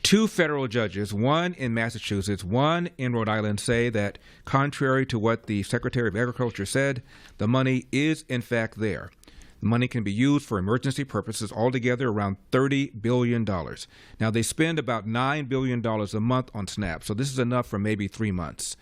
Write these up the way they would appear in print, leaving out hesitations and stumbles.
Two federal judges, one in Massachusetts, one in Rhode Island, say that contrary to what the Secretary of Agriculture said, the money is in fact there. The money can be used for emergency purposes, altogether around $30 billion. Now, they spend about $9 billion a month on SNAP, so this is enough for maybe 3 months.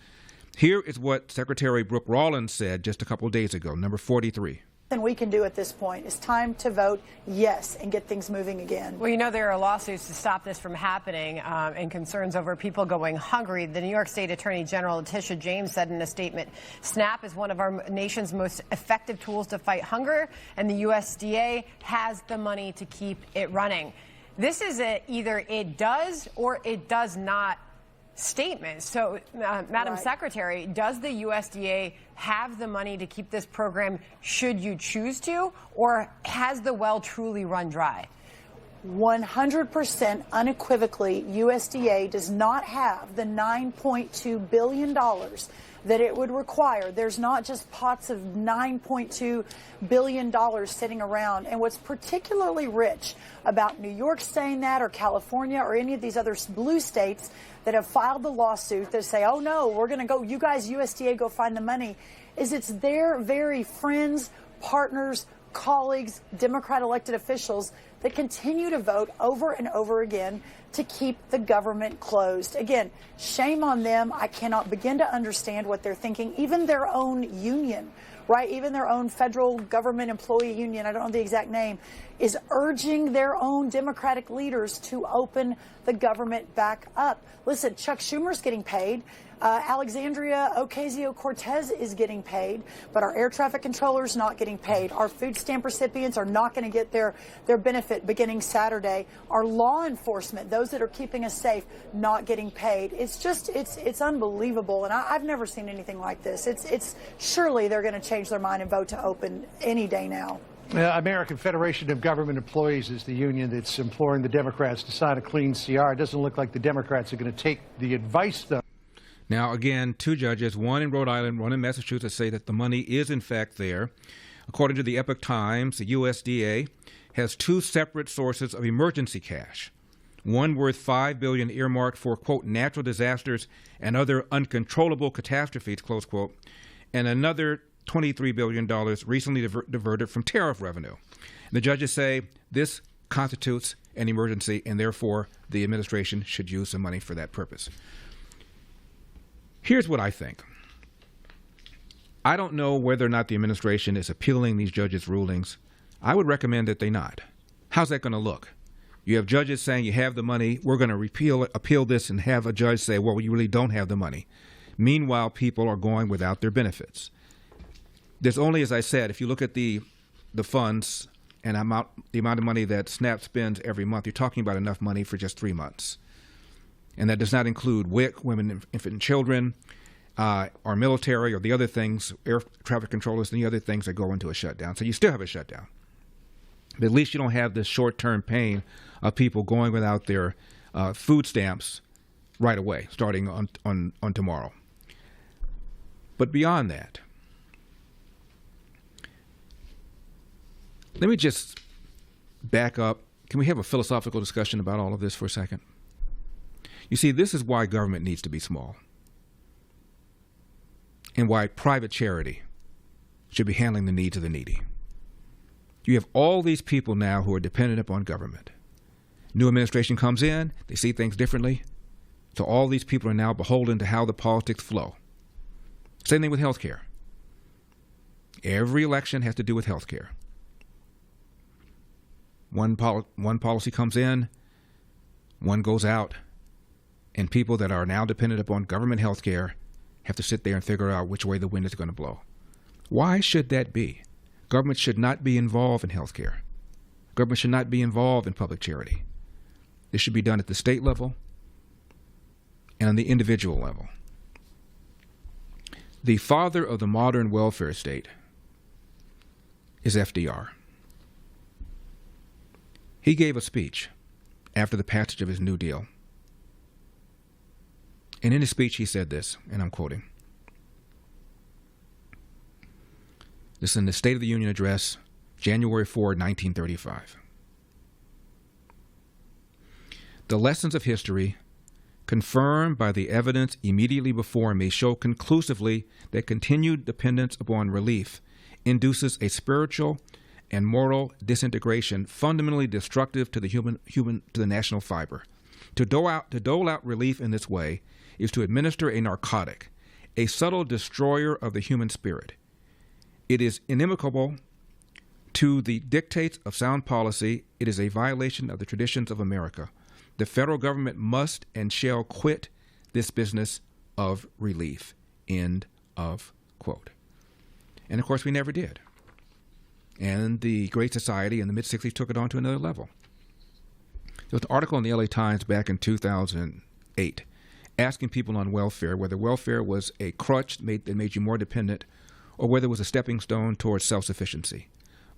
Here is what Secretary Brooke Rollins said just a couple of days ago, number 43. We can do at this point. It's time to vote yes and get things moving again. Well, you know, there are lawsuits to stop this from happening and concerns over people going hungry. The New York State Attorney General Letitia James said in a statement, SNAP is one of our nation's most effective tools to fight hunger, and the USDA has the money to keep it running. This is either it does or it does not statement. So, Madam Secretary, does the USDA have the money to keep this program should you choose to, or has the well truly run dry? 100% unequivocally, USDA does not have the $9.2 billion that it would require. There's not just pots of $9.2 billion sitting around. And what's particularly rich about New York saying that, or California, or any of these other blue states that have filed the lawsuit that say, oh no, we're going to go, you guys, USDA, go find the money, is it's their very friends, partners, colleagues, Democrat elected officials that continue to vote over and over again to keep the government closed. Again, shame on them. I cannot begin to understand what they're thinking. Even their own union, right? Even their own federal government employee union, I don't know the exact name, is urging their own Democratic leaders to open the government back up. Listen, Chuck Schumer's getting paid. Alexandria Ocasio-Cortez is getting paid, but our air traffic controllers not getting paid. Our food stamp recipients are not going to get their benefit beginning Saturday. Our law enforcement, those that are keeping us safe, not getting paid. It's just, it's unbelievable, and I've never seen anything like this. It's surely they're going to change their mind and vote to open any day now. American Federation of Government Employees is the union that's imploring the Democrats to sign a clean CR. It doesn't look like the Democrats are going to take the advice, though. Now, again, two judges, one in Rhode Island, one in Massachusetts, say that the money is in fact there. According to the Epoch Times, the USDA has two separate sources of emergency cash, one worth $5 billion earmarked for, quote, natural disasters and other uncontrollable catastrophes, close quote, and another $23 billion recently diverted from tariff revenue. The judges say this constitutes an emergency, and therefore the administration should use the money for that purpose. Here's what I think. I don't know whether or not the administration is appealing these judges' rulings. I would recommend that they not. How's that going to look? You have judges saying you have the money, we're going to appeal this, and have a judge say, well, you really don't have the money. Meanwhile, people are going without their benefits. There's only, as I said, if you look at the funds and the amount of money that SNAP spends every month, you're talking about enough money for just 3 months. And that does not include WIC, women, infant, and children, or military, or the other things, air traffic controllers, and the other things that go into a shutdown. So you still have a shutdown. But at least you don't have this short-term pain of people going without their food stamps right away, starting on tomorrow. But beyond that, let me just back up. Can we have a philosophical discussion about all of this for a second? You see, this is why government needs to be small, and why private charity should be handling the needs of the needy. You have all these people now who are dependent upon government. New administration comes in, they see things differently, so all these people are now beholden to how the politics flow. Same thing with health care. Every election has to do with health care. One policy comes in, one goes out, and people that are now dependent upon government health care have to sit there and figure out which way the wind is going to blow. Why should that be? Government should not be involved in health care. Government should not be involved in public charity. This should be done at the state level and on the individual level. The father of the modern welfare state is FDR. He gave a speech after the passage of his New Deal. And in his speech, he said this, and I'm quoting. This is in the State of the Union Address, January 4, 1935. The lessons of history, confirmed by the evidence immediately before me, show conclusively that continued dependence upon relief induces a spiritual and moral disintegration fundamentally destructive to the to the national fiber. To dole out relief in this way is to administer a narcotic, a subtle destroyer of the human spirit. It is inimical to the dictates of sound policy. It is a violation of the traditions of America. The federal government must and shall quit this business of relief. End of quote. And of course, we never did. And the Great Society in the mid-60s took it on to another level. There was an article in the LA Times back in 2008 asking people on welfare whether welfare was a crutch that made you more dependent or whether it was a stepping stone towards self-sufficiency.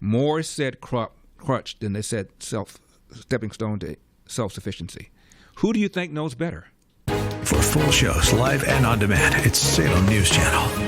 More said crutch than they said stepping stone to self-sufficiency. Who do you think knows better? For full shows, live and on demand, it's Salem News Channel.